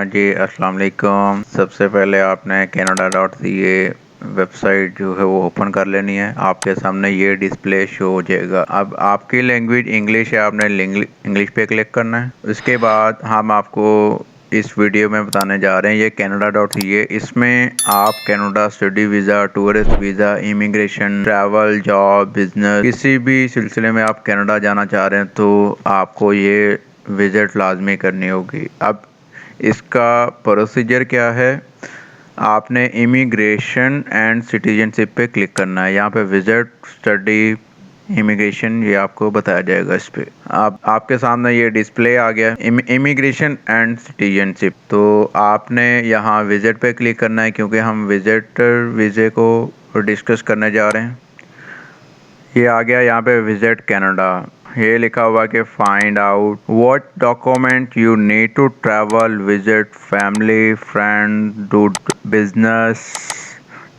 जी अस्सलाम वालेकुम। सबसे पहले आपने canada.ca वेबसाइट जो है वो ओपन कर लेनी है। आपके सामने ये डिस्प्ले शो हो जाएगा। अब आपकी लैंग्वेज इंग्लिश है, आपने इंग्लिश पे क्लिक करना है। उसके बाद हम आपको इस वीडियो में बताने जा रहे हैं ये canada.ca। इसमें आप Canada study visa, tourist visa, immigration, travel, job, business, किसी भी सिलसिले में आप कनाडा जाना चाह रहे हैं तो आपको ये विज़िट लाजमी करनी होगी। अब इसका प्रोसीजर क्या है, आपने इमिग्रेशन एंड सिटीजनशिप पे क्लिक करना है। यहाँ पे विज़िट, स्टडी, इमिग्रेशन ये आपको बताया जाएगा इस पे। अब आपके सामने ये डिस्प्ले आ गया इमिग्रेशन एंड सिटीजनशिप। तो आपने यहाँ विज़िट पे क्लिक करना है क्योंकि हम विज़िटर वीज़े को डिस्कस करने जा रहे हैं। ये आ गया यहाँ पे विज़िट कनाडा। ये लिखा हुआ कि find out what document you need to travel, visit, family, friend, do business,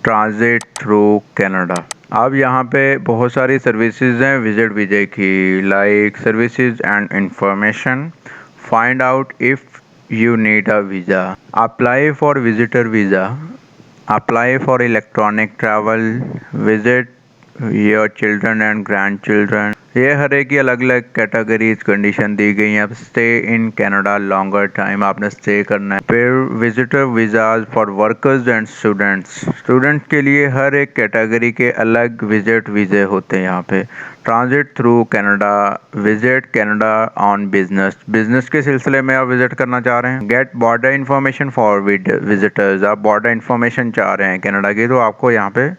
transit through Canada. अब यहाँ पे बहुत सारी सर्विसेज हैं विजिट वीज़े की, like services and information, find out if you need a visa, apply for visitor visa, apply for electronic travel, visit your children and grand children. ये हर एक की अलग अलग कैटेगरीज कंडीशन दी गई हैं। अब stay in Canada longer time आपने stay करना है। फिर visitor visas for workers and students, students के लिए हर एक कैटेगरी के अलग विजिट वीज़े होते हैं यहाँ पे। Transit through Canada, visit Canada on business, business के सिलसिले में आप विजिट करना चाह रहे हैं। Get border information for visitors, आप बॉर्डर इन्फॉर्मेशन चाह रहे हैं कनाडा की, तो आपको यहाँ पे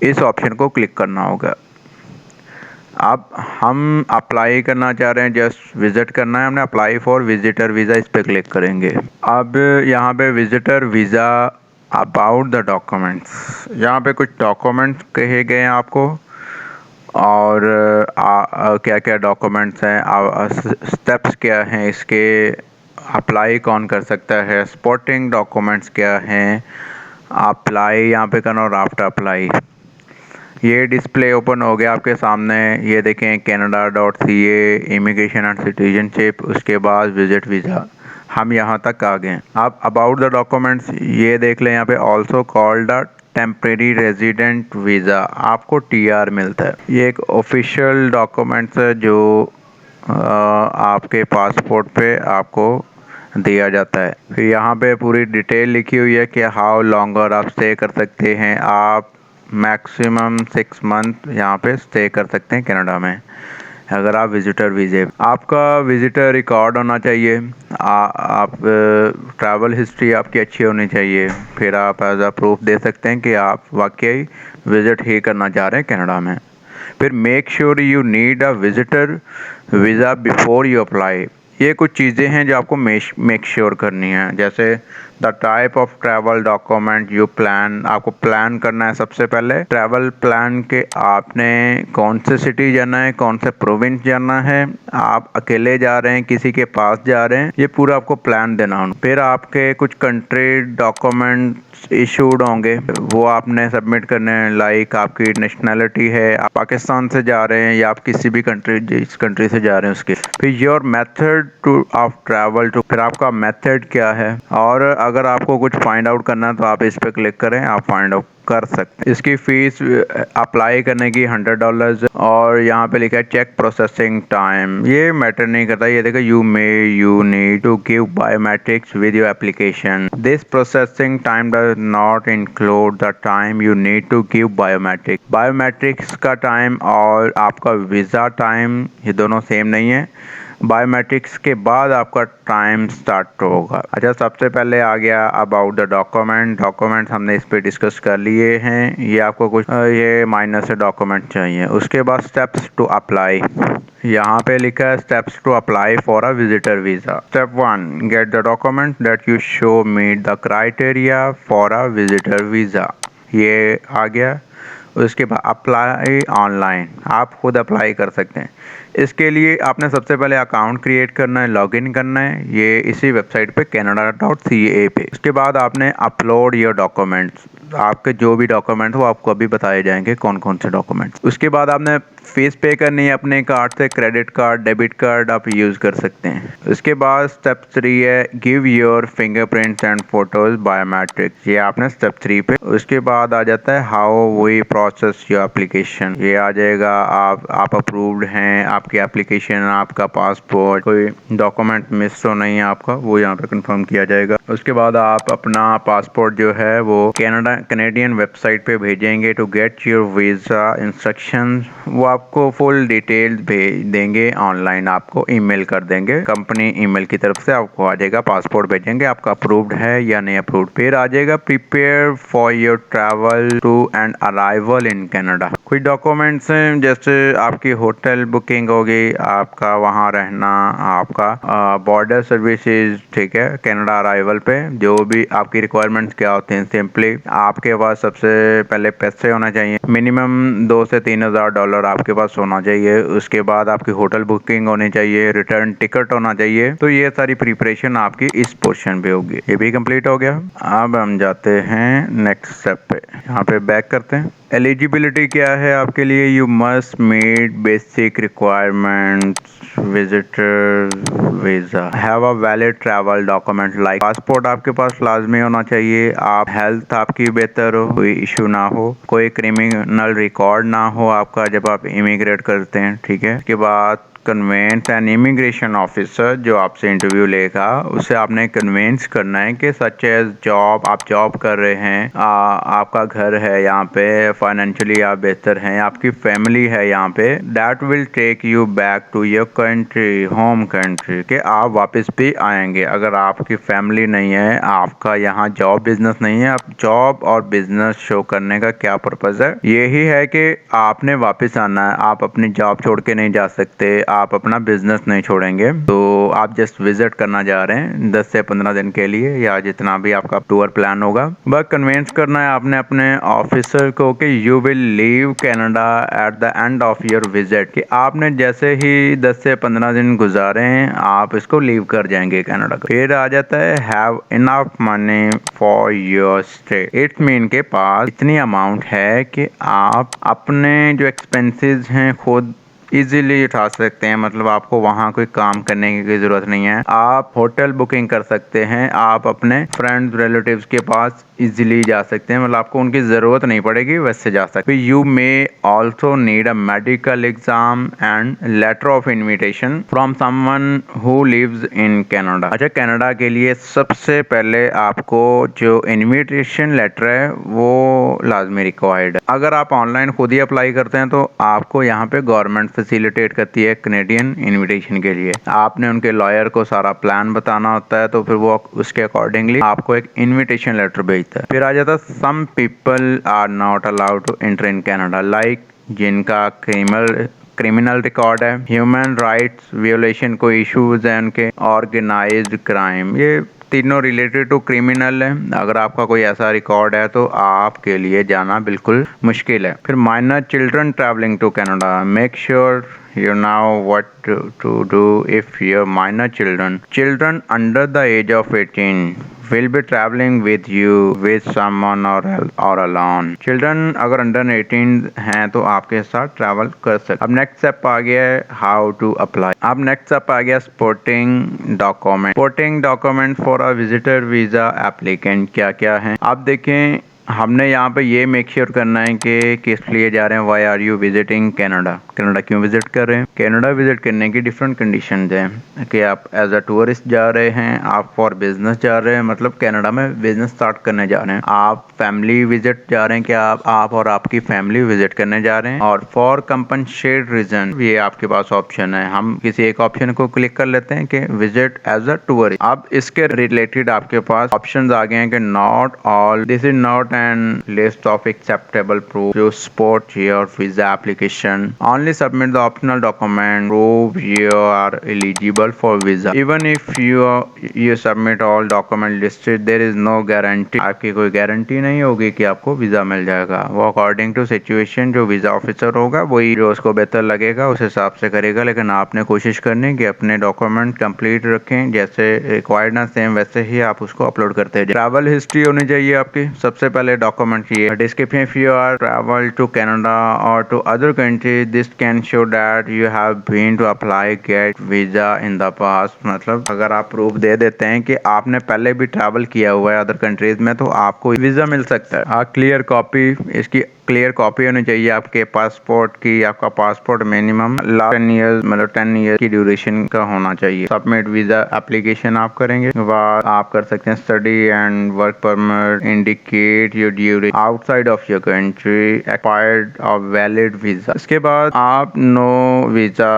इस ऑप्शन को क्लिक करना होगा। अब हम अप्लाई करना चाह रहे हैं, जस्ट विज़िट करना है हमने, अप्लाई फॉर विजिटर वीज़ा इस पर क्लिक करेंगे। अब यहाँ पे visitor visa about the documents, यहाँ पे कुछ डॉक्यूमेंट्स कहे गए हैं आपको और क्या क्या डॉक्यूमेंट्स हैं, स्टेप्स क्या हैं इसके, अप्लाई कौन कर सकता है, सपोर्टिंग डॉक्यूमेंट्स क्या हैं, अप्लाई यहाँ पे करना और आफ्टर अप्लाई। ये डिस्प्ले ओपन हो गया आपके सामने। ये देखें canada.ca, इमिग्रेशन एंड सिटीजनशिप, उसके बाद विजिट वीज़ा, हम यहाँ तक आ गए। आप अबाउट द डॉक्यूमेंट्स ये देख लें, यहाँ पे also called the temporary resident visa, आपको TR मिलता है। ये एक ऑफिशियल डॉक्यूमेंट्स है जो आपके पासपोर्ट पे आपको दिया जाता है। फिर यहाँ पे पूरी डिटेल लिखी हुई है कि हाउ लॉन्गर आप स्टे कर सकते हैं। आप मैक्सिमम 6 मंथ यहाँ पे स्टे कर सकते हैं कनाडा में अगर आप विजिटर वीज़े। आपका विजिटर रिकॉर्ड होना चाहिए, आप ट्रैवल हिस्ट्री आपकी अच्छी होनी चाहिए। फिर आप एज अ प्रूफ दे सकते हैं कि आप वाकई विज़िट ही करना चाह रहे हैं कनाडा में। फिर make sure you need a visitor visa before you apply, ये कुछ चीज़ें हैं जो आपको मेक श्योर करनी है। जैसे the type of travel document you plan, आपको प्लान करना है सबसे पहले ट्रैवल प्लान के आपने कौन से सिटी जाना है, कौन से प्रोविंस जाना है, आप अकेले जा रहे हैं, किसी के पास जा रहे हैं, ये पूरा आपको प्लान देना होगा। फिर आपके कुछ कंट्री डॉक्यूमेंट इशूड होंगे, वो आपने सबमिट करने हैं, लाइक आपकी नेशनैलिटी है, आप पाकिस्तान से जा रहे हैं या आप किसी भी कंट्री, जिस कंट्री से जा रहे हैं उसके। फिर your method two of travel two, फिर आपका मेथड क्या है, और अगर आपको कुछ फाइंड आउट करना है तो आप इस पर क्लिक करें, आप फाइंड आउट कर सकते हैं। इसकी फ़ीस अप्लाई करने की $100 और यहाँ पे लिखा है चेक प्रोसेसिंग टाइम, ये मैटर नहीं करता। ये देखो you need to give biometrics with your application, this processing time does not include the time you need to give biometric. Biometrics का टाइम और आपका वीज़ा टाइम ये दोनों सेम नहीं है, बायोमेट्रिक्स के बाद आपका टाइम स्टार्ट होगा। अच्छा, सबसे पहले आ गया अबाउट द डॉक्यूमेंट्स हमने इस पे डिस्कस कर लिए हैं। ये आपको कुछ ये माइनर से डॉक्यूमेंट चाहिए। उसके बाद स्टेप्स टू अप्लाई, यहाँ पे लिखा है steps to apply for a visitor visa. Step 1, get the document that you show meet the criteria for a visitor visa, ये आ गया। उसके बाद अप्लाई ऑनलाइन, आप खुद अप्लाई कर सकते हैं। इसके लिए आपने सबसे पहले अकाउंट क्रिएट करना है, लॉगिन करना है, ये इसी वेबसाइट पे canada.ca पे। उसके बाद आपने अपलोड योर डॉक्यूमेंट्स, आपके जो भी डॉक्यूमेंट वो आपको अभी बताए जाएंगे कौन कौन से डॉक्यूमेंट्स। उसके बाद आपने फीस पे करनी है अपने कार्ड से, क्रेडिट कार्ड, डेबिट कार्ड आप यूज़ कर सकते हैं। उसके बाद स्टेप 3 है give your fingerprints and photos biometrics, ये आपने स्टेप 3 पे। उसके बाद आ जाता है how we process your application, ये आ जाएगा आप अप्रूव्ड हैं, आपकी एप्लीकेशन, आपका पासपोर्ट, कोई डॉक्यूमेंट मिस तो नहीं है आपका, वो यहाँ पे कंफर्म किया जाएगा। उसके बाद आप अपना पासपोर्ट जो है वो कैनेडियन वेबसाइट पे भेजेंगे to get your visa instructions, वो आपको फुल डिटेल्स भेज देंगे ऑनलाइन, आपको ईमेल कर देंगे, कंपनी ईमेल की तरफ से आपको आ जाएगा, पासपोर्ट भेजेंगे, आपका अप्रूव्ड है या नहीं अप्रूव्ड। फिर आ जाएगा prepare for your travel to and arrival in Canada, कुछ डॉक्यूमेंट्स हैं जैसे आपकी होटल बुकिंग होगी, आपका वहाँ रहना, आपका बॉर्डर सर्विसेज, ठीक है, कनाडा अराइवल पे जो भी आपकी रिक्वायरमेंट्स क्या होते हैं, सिंपली आपके पास सबसे पहले पैसे होना चाहिए, मिनिमम 2 से 3 हज़ार डॉलर आपके पास होना चाहिए। उसके बाद आपकी होटल बुकिंग होनी चाहिए, रिटर्न टिकट होना चाहिए। तो ये सारी प्रिपरेशन आपकी इस पोर्शन पे होगी। ये भी कंप्लीट हो गया। अब हम जाते हैं नेक्स्ट स्टेप पे, यहाँ पे बैक करते हैं। एलिजिबिलिटी क्या है आपके लिए, you must meet basic requirements, visitor visa, have a valid travel document like passport आपके पास लाजमी होना चाहिए, आप हेल्थ आपकी बेहतर हो, कोई इशू ना हो, कोई क्रिमिनल रिकॉर्ड ना हो आपका जब आप इमिग्रेट करते हैं, ठीक है। उसके बाद कन्वेंस एंड इमिग्रेशन ऑफिसर जो आपसे इंटरव्यू लेगा उसे आपने कन्वेंस करना है कि सच एज जॉब, आप जॉब कर रहे हैं, आपका घर है यहाँ पे, फाइनेंशियली आप बेहतर हैं, आपकी फैमिली है यहाँ पे, that will take you back to your country, home country, के आप वापस भी आएंगे। अगर आपकी फैमिली नहीं है, आपका यहाँ जॉब बिजनेस नहीं है, आप जॉब और बिजनेस शो करने का क्या पर्पज है, यही है कि आपने वापस आना है, आप अपनी जॉब छोड़ के नहीं जा सकते, आप अपना बिजनेस नहीं छोड़ेंगे, तो आप जस्ट विजिट करना जा रहे हैं 10 से 15 दिन के लिए या जितना भी आपका टूर प्लान होगा। बस कन्विंस करना है आपने अपने ऑफिसर को कि you will leave Canada at the end of your visit, कि आपने जैसे ही 10 से 15 दिन गुजारे हैं आप इसको लीव कर जाएंगे कनाडा को। फिर आ जाता है have enough money for your stay, it's mean के पास इतनी अमाउंट है कि आप अपने जो एक्सपेंसेस हैं खुद इजीली उठा सकते हैं, मतलब आपको वहाँ कोई काम करने की कोई ज़रूरत नहीं है, आप होटल बुकिंग कर सकते हैं, आप अपने फ्रेंड्स रिलेटिव्स के पास इजीली जा सकते हैं, मतलब आपको उनकी ज़रूरत नहीं पड़ेगी, वैसे जा सकते हैं। You may also need a medical exam and letter of invitation from someone who lives in Canada. अच्छा, कनाडा के लिए सबसे पहले आपको जो इन्विटेशन लेटर है वो लाजमी रिक्वायर्ड है। अगर आप ऑनलाइन खुद ही अप्लाई करते हैं तो आपको यहाँ पे गवर्नमेंट फैसिलिटेट करती है कैनेडियन इनविटेशन के लिए, आपने उनके लॉयर को सारा प्लान बताना होता है, तो फिर वो उसके अकॉर्डिंगली आपको एक इनविटेशन लेटर भेजता है। फिर आ जाता है some people are not allowed to enter in Canada, like जिनका क्रिमिनल रिकॉर्ड है, ह्यूमन राइट्स वियोलेशन कोई इश्यूज है उनके, ऑर्गेनाइज्ड क्राइम, ये तीनों रिलेटेड टू क्रिमिनल है। अगर आपका कोई ऐसा रिकॉर्ड है तो आपके लिए जाना बिल्कुल मुश्किल है। फिर minor children travelling to Canada, make sure you know what to do if your minor children under the age of 18 will be traveling with you with someone or alone। Children अगर अंडर 18 हैं तो आपके साथ travel कर सकते। अब next step आ गया है हाउ टू अप्लाई। अब नेक्स्ट स्टेप आ गया supporting document for a visitor visa applicant, क्या क्या है आप देखें। हमने यहाँ पे ये मेक श्योर करना है कि किस लिए जा रहे हैं, why are you visiting Canada, Canada क्यों विजिट कर रहे हैं। कनाडा विजिट करने की डिफरेंट कंडीशंस हैं कि आप एज अ टूरिस्ट जा रहे हैं, आप फॉर बिजनेस जा रहे हैं, मतलब कनाडा में बिजनेस स्टार्ट करने जा रहे हैं, आप फैमिली विजिट जा रहे हैं कि आप और आपकी फैमिली विजिट करने जा रहे हैं, और फॉर कंपनसेट रीजन ये आपके पास ऑप्शन है। हम किसी एक ऑप्शन को क्लिक कर लेते हैं कि विजिट एज अ टूरिस्ट। अब इसके रिलेटेड आपके पास ऑप्शन आ गए हैं कि not all, this is not and list of acceptable proof to support your visa application, only submit the optional document prove you are eligible for visa, even if you submit all document listed there is no guarantee, आपकी कोई guarantee नहीं होगी कि आपको visa मिल जाएगा, वो according to situation जो visa officer होगा वही जो उसको बेहतर लगेगा उस हिसाब से करेगा, लेकिन आपने कोशिश करनी कि अपने डॉक्यूमेंट कंप्लीट रखें, जैसे रिक्वायर्ड ना सेम वैसे ही आप उसको अपलोड करते हैं। ट्रैवल हिस्ट्री होनी चाहिए आपकी, सबसे पहले वाले डॉक्यूमेंट चाहिए। Description if you are travel to Canada or to other country this can show that you have been to apply get visa in the past. मतलब अगर आप प्रूफ दे देते हैं कि आपने पहले भी ट्रैवल किया हुआ है अदर कंट्रीज में, तो आपको वीजा मिल सकता है। क्लियर कॉपी, इसकी क्लियर कॉपी होनी चाहिए आपके पासपोर्ट की। आपका पासपोर्ट मिनिमम 10 ईयर्स मतलब 10 ईयर की ड्यूरेशन का होना चाहिए। सबमिट वीजा एप्लीकेशन आप करेंगे, बाद आप कर सकते हैं study and work permit indicate your duration outside of your country expired और वैलिड वीजा। इसके बाद आप नो वीजा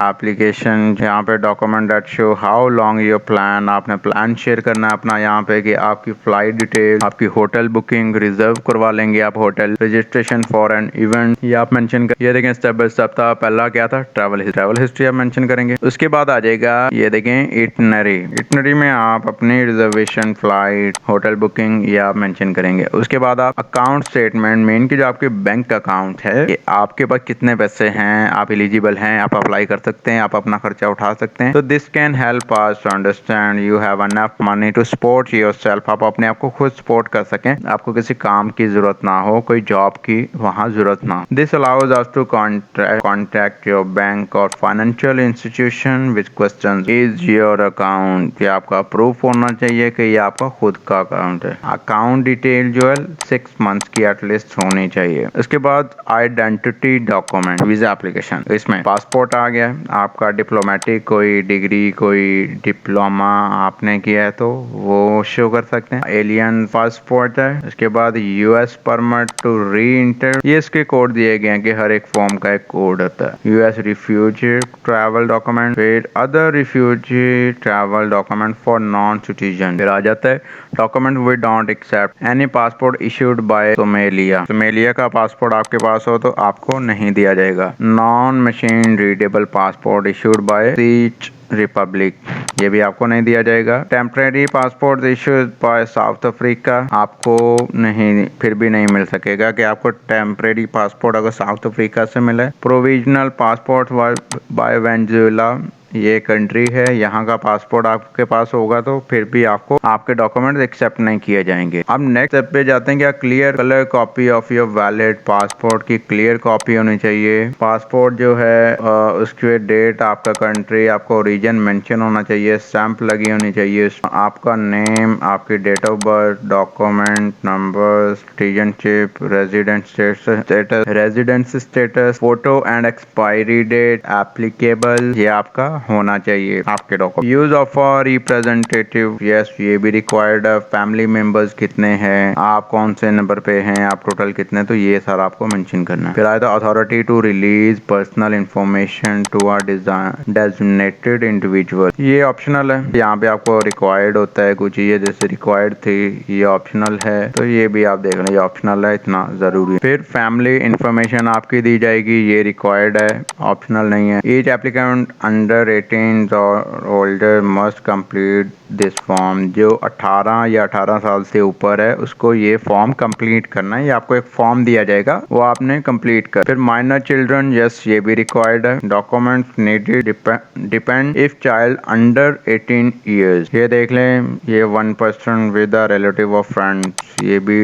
एप्लीकेशन, यहाँ पे document that show how long your plan. आपने प्लान शेयर करना है अपना यहाँ पे कि आपकी फ्लाइट डिटेल, आपकी होटल बुकिंग, रिजर्व करवा लेंगे आप hotel, registration for an event ये आप मेंशन कर। ये देखें स्टेप बाय स्टेप था। पहला क्या था, ट्रैवल हिस्ट्री आप मेंशन करेंगे। उसके बाद आ जाएगा ये देखें इटनरी में आप अपनी रिजर्वेशन, फ्लाइट, होटल बुकिंग ये आप मेंशन करेंगे। उसके बाद आप अकाउंट स्टेटमेंट मेन की जो आपके बैंक अकाउंट है कि आपके पास कितने पैसे हैं, आप एलिजिबल हैं, आप अप्लाई कर सकते हैं, आप अपना खर्चा उठा सकते हैं। तो this can help us to understand you have enough money to support yourself. आप अपने आप को खुद सपोर्ट कर सकें, आपको किसी काम की जरूरत ना हो, कोई जॉब की वहाँ जरूरत ना। This allows us to contact your bank or financial institution with question is your account. ये आपका प्रूफ होना चाहिए कि ये आपका खुद का अकाउंट है। अकाउंट डिटेल जो है 6 मंथ्स की एटलीस्ट होनी चाहिए। उसके बाद आइडेंटिटी डॉक्यूमेंट, वीजा एप्लीकेशन, इसमें पासपोर्ट आ गया, आपका डिप्लोमेटिक कोई डिग्री, कोई डिप्लोमा आपने किया है तो वो शो कर सकते हैं। एलियन पासपोर्ट है। उसके बाद US permit to reenter, ये इसके कोड दिए गए हैं कि हर एक फॉर्म का एक कोड होता है। यूएस रिफ्यूजी ट्रैवल डॉक्यूमेंट, फिर other refugee travel document for non citizen. फिर आ जाता है document we don't accept any passport issued by Somalia का पासपोर्ट आपके पास हो तो आपको नहीं दिया जाएगा। Non machine readable passport issued by चेक रिपब्लिक, ये भी आपको नहीं दिया जाएगा। Temporary passport issued by South Africa, आपको नहीं, फिर भी नहीं मिल सकेगा कि आपको टेम्परेरी पासपोर्ट अगर साउथ अफ्रीका से मिले। प्रोविजनल पासपोर्ट बाय वेनेजुएला, ये कंट्री है, यहाँ का पासपोर्ट आपके पास होगा तो फिर भी आपको आपके डॉक्यूमेंट एक्सेप्ट नहीं किए जाएंगे। अब नेक्स्ट स्टेप पे जाते हैं, क्या clear colour copy of your valid passport की क्लियर कॉपी होनी चाहिए। पासपोर्ट जो है उसके डेट, आपका कंट्री, आपका ओरिजिन मेंशन होना चाहिए, स्टैंप लगी होनी चाहिए, आपका नेम, आपकी date of birth, document number, citizenship, residence status, photo and expiry date applicable, ये आपका होना चाहिए आपके document. Use of representative, yes ये भी रिक्वायर्ड है। फैमिली मेंबर्स कितने हैं, आप कौन से नंबर पे हैं, आप टोटल कितने, तो ये सारा आपको मेंशन करना है। फिर आया था authority to release personal information to a designated individual, ये ऑप्शनल है। यहाँ पे आपको रिक्वायर्ड होता है कुछ चीजें, जैसे रिक्वायर्ड थी, ये ऑप्शनल है, तो ये भी आप देख लें, ये ऑप्शनल है, इतना जरूरी है। फिर फैमिली इंफॉर्मेशन आपकी दी जाएगी, ये रिक्वायर्ड है, ऑप्शनल नहीं है। ईच एप्लीकेंट अंडर 18 और older must complete this form, जो 18 या 18 साल से ऊपर है उसको ये फॉर्म कंप्लीट करना है। ये आपको एक फॉर्म दिया जाएगा, वो आपने कंप्लीट कर। फिर माइनर चिल्ड्रन, यस ये भी रिक्वायर्ड है। Documents needed depend if child under 18 years, ये देख लें, ये 1 person with a relative of friends, ये भी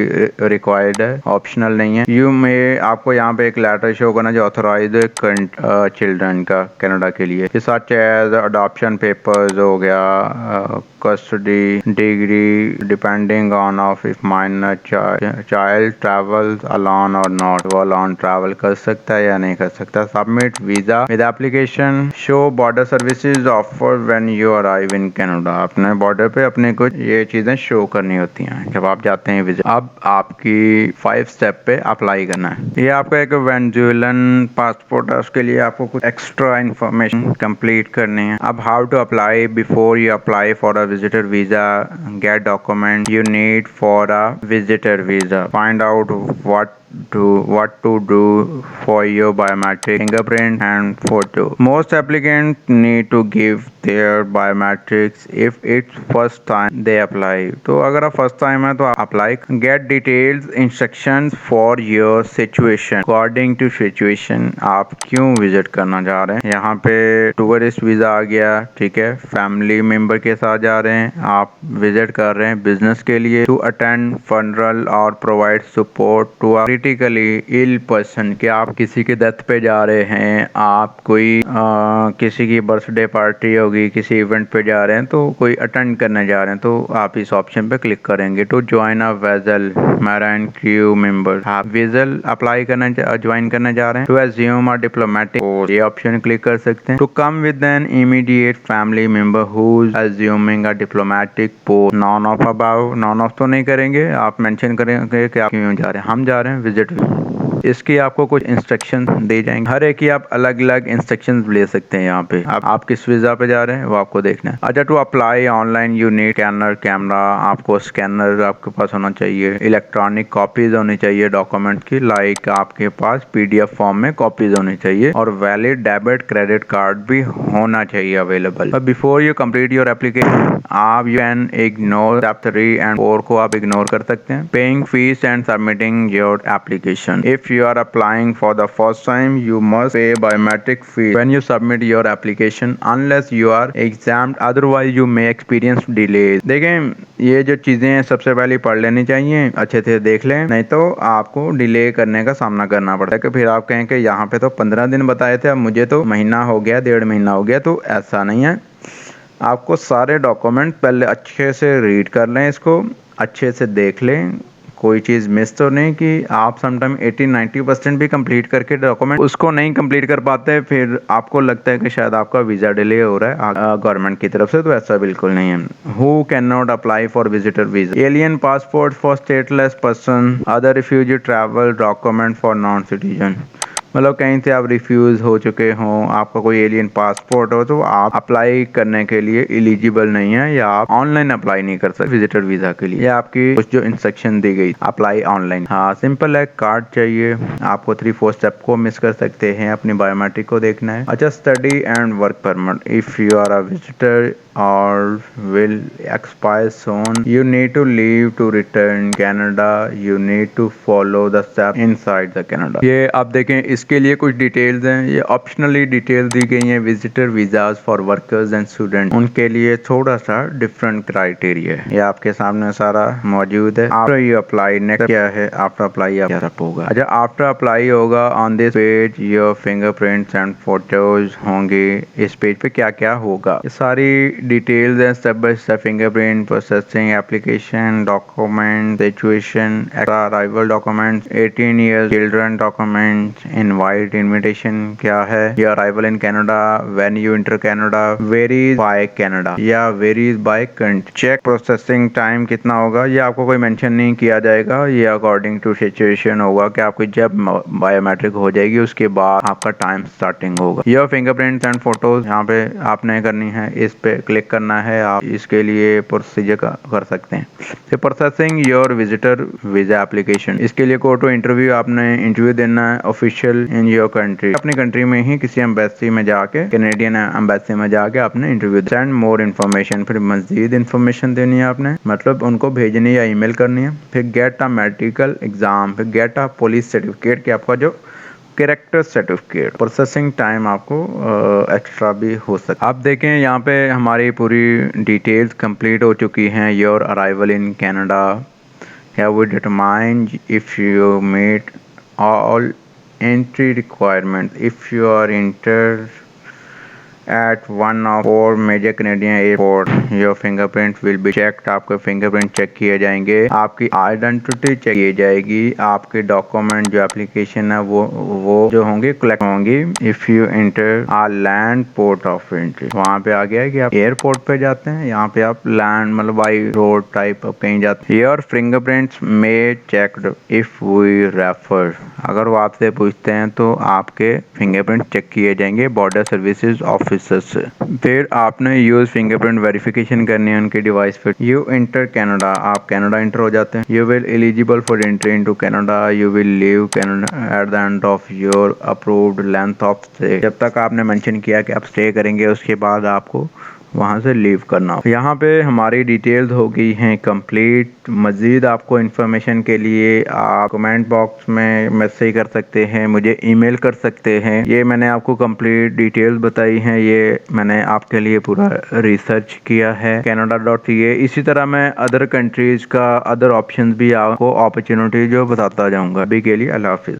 रिक्वायर्ड है, ऑप्शनल नहीं है। यू में आपको यहाँ पे एक लेटर शो करना जो ऑथोराइज चिल्ड्रन का कनाडा के लिए, साथ अडॉप्शन पेपर्स हो गया, custody, degree, depending on of if minor child travels alone or not, वो alone travel कर सकता है या नहीं कर सकता। Submit visa with application, show border services offered when you arrive in Canada, अपने border पे अपने कुछ ये चीजें शो करनी होती हैं जब आप जाते हैं विजिट। अब आपकी 5 स्टेप पे अप्लाई करना है। ये आपका एक वेनेजुएलन पासपोर्ट है, उसके लिए आपको कुछ एक्स्ट्रा इन्फॉर्मेशन कंप्लीट करनी है। अब how to apply, before you apply for a visitor visa, get document you need for a visitor visa, find out what what to do for your biometric fingerprint and photo. Most applicants need to give their biometrics if it's first time they apply. तो अगर आप first time है तो apply get details instructions for your situation according to situation आप क्यों visit करना चाह रहे हैं। यहाँ पे टूरिस्ट वीजा आ गया, ठीक है, फैमिली मेंबर के साथ जा रहे हैं, आप विजिट कर रहे हैं बिजनेस के लिए, टू अटेंड फनरल और provide support to a critically ill person, कि आप किसी के डेथ पे जा रहे हैं, आप कोई किसी की बर्थडे पार्टी होगी, किसी इवेंट पे जा रहे हैं तो कोई अटेंड करने जा रहे हैं तो आप इस ऑप्शन पे क्लिक करेंगे। To join a vessel marine crew member, आप वेसल अप्लाई करना ज्वाइन करने जा रहे हैं। To assume a diplomatic post, ये ऑप्शन क्लिक कर सकते हैं। To come with an immediate family member who is assuming a diplomatic post, none of above, none of तो नहीं करेंगे, आप मेंशन करेंगे कि आप क्यों जा रहे हैं, हम जा रहे हैं विजिट। इसकी आपको कुछ इंस्ट्रक्शन दे जाएंगे, हर एक की आप अलग अलग इंस्ट्रक्शन ले सकते हैं। यहाँ पे आप किस वीजा पे जा रहे हैं वो आपको देखना है। अच्छा, to apply online you need scanner camera, आपको स्कैनर आपके पास होना चाहिए, इलेक्ट्रॉनिक कॉपीज होनी चाहिए डॉक्यूमेंट की, लाइक आपके पास PDF फॉर्म में कॉपीज होनी चाहिए, और वैलिड डेबिट क्रेडिट कार्ड भी होना चाहिए available. Before you complete your application आप you can ignore step 3 and 4 को आप इग्नोर कर सकते हैं। Paying fees and submitting your application, if you are applying for the first time you must pay biometric fee when you submit your application unless you are exempt, otherwise you may experience delays। देखें, ये जो चीज़ें हैं सबसे पहले पढ़ लेनी चाहिए, अच्छे से देख लें, नहीं तो आपको डिले करने का सामना करना पड़ता है कि फिर आप कहें कि यहाँ पे तो 15 दिन बताए थे, अब मुझे तो महीना हो गया, 1.5 महीना हो गया। तो ऐसा नहीं है, आपको सारे डॉक्यूमेंट पहले अच्छे से रीड कर लें, इसको अच्छे से देख लें, कोई चीज़ मिस तो नहीं कि आप समटाइम 80-90% भी कंप्लीट करके डॉक्यूमेंट उसको नहीं कंप्लीट कर पाते, फिर आपको लगता है कि शायद आपका वीज़ा डिले हो रहा है गवर्नमेंट की तरफ से, तो ऐसा बिल्कुल नहीं है। Who can not apply for visitor visa, alien passport for stateless person, other refugee travel document for non citizen, मतलब कहीं से आप रिफ्यूज़ हो चुके हों, आपका कोई एलियन पासपोर्ट हो, तो आप अप्लाई करने के लिए एलिजिबल नहीं है, या आप ऑनलाइन अप्लाई नहीं कर सकते विजिटर वीज़ा के लिए। आपकी कुछ जो इंस्ट्रक्शन दी गई, अप्लाई ऑनलाइन, हाँ सिंपल है, कार्ड चाहिए आपको, 3-4 स्टेप को मिस कर सकते हैं, अपनी बायोमेट्रिक को देखना है। अच्छा, study and work permit, if you are a visitor or will expire soon, you need to leave to return Canada, you need to follow the steps inside the Canada। ये आप देखें, इसके लिए कुछ डिटेल्स हैं, ये ऑप्शनली डिटेल दी गई हैं। Visitor visas for workers and student, उनके लिए थोड़ा सा डिफरेंट क्राइटेरिया है, ये आपके सामने सारा मौजूद है। आफ्टर यू अप्लाई, नेक्स्ट क्या है, आफ्टर अप्लाई क्या होगा। अच्छा, आफ्टर अप्लाई होगा on this page your fingerprints and photos होंगे, इस पेज पे क्या क्या होगा, ये सारी डिटेल्स हैं step by step, fingerprint processing, application document, situation, arrival documents, 18 years children document, invite invitation क्या है, या arrival in Canada, when you enter Canada, varies by Canada या varies by country, check processing time कितना होगा, ये आपको कोई mention नहीं किया जाएगा, ये अकॉर्डिंग टू सिचुएशन होगा कि आपकी जब बायोमेट्रिक हो जाएगी उसके बाद आपका टाइम स्टार्टिंग होगा। यह फिंगरप्रिंट्स एंड फोटोज यहाँ पे आपने करनी है, इस पे क्लिक करना है, आप इसके लिए प्रोसीजर कर सकते हैं। तो processing your visitor visa application, इसके लिए गो टू इंटरव्यू, आपने इंटरव्यू देना है ऑफिशियल इन योर कंट्री, अपनी कंट्री में ही किसी एम्बेसी में जाके, कैनेडियन एम्बेसी में जाके आपने इंटरव्यू सेंड मोर इन्फॉर्मेशन, फिर मजीद इन्फॉर्मेशन देनी है आपने, मतलब उनको भेजनी या ईमेल करनी है। फिर गेट अ मेडिकल एग्जाम, फिर गेट अ पुलिस सर्टिफिकेट, कि आपका जो कैरेक्टर सर्टिफिकेट, प्रोसेसिंग टाइम आपको एक्स्ट्रा भी हो सकता है। आप देखें यहाँ पे हमारी पूरी डिटेल्स कंप्लीट हो चुकी हैं। Your arrival in Canada, have we determined if you meet all entry requirement, if you are enter at one of 4 major Canadian airport, your fingerprint will be checked, आपके फिंगरप्रिंट चेक किए जाएंगे, आपकी identity check की जाएगी, आपके document जो application है वो जो होंगे कलेक्ट होंगी। If you enter a land port of entry, वहाँ पे आ गया है कि आप एयरपोर्ट पे जाते हैं, यहाँ पे आप लैंड मतलब बाई रोड टाइप कहीं जाते हैं। Your fingerprints may checked if we refer, अगर वो आपसे पूछते हैं तो आपके फिंगरप्रिंट चेक किए जाएंगे बॉर्डर सर्विसेज ऑफिस ऑफिसर से। फिर आपने यूज फिंगरप्रिंट वेरिफिकेशन करनी है उनके डिवाइस पे। यू इंटर कनाडा, आप कनाडा इंटर हो जाते हैं। You will eligible for entry into Canada, you will leave Canada at the end of your approved length of stay. जब तक आपने मेंशन किया कि आप स्टे करेंगे उसके बाद आपको वहाँ से लीव करना। यहाँ पे हमारी डिटेल्स हो गई हैं कंप्लीट। मज़ीद आपको इन्फॉर्मेशन के लिए आप कमेंट बॉक्स में मैसेज कर सकते हैं, मुझे ईमेल कर सकते हैं। ये मैंने आपको कंप्लीट डिटेल्स बताई हैं, ये मैंने आपके लिए पूरा रिसर्च किया है Canada.ca। इसी तरह मैं अदर कंट्रीज़ का अदर ऑप्शन भी आपको अपॉर्चुनिटी जो बताता जाऊँगा। अभी के लिए अल्लाह हाफिज़।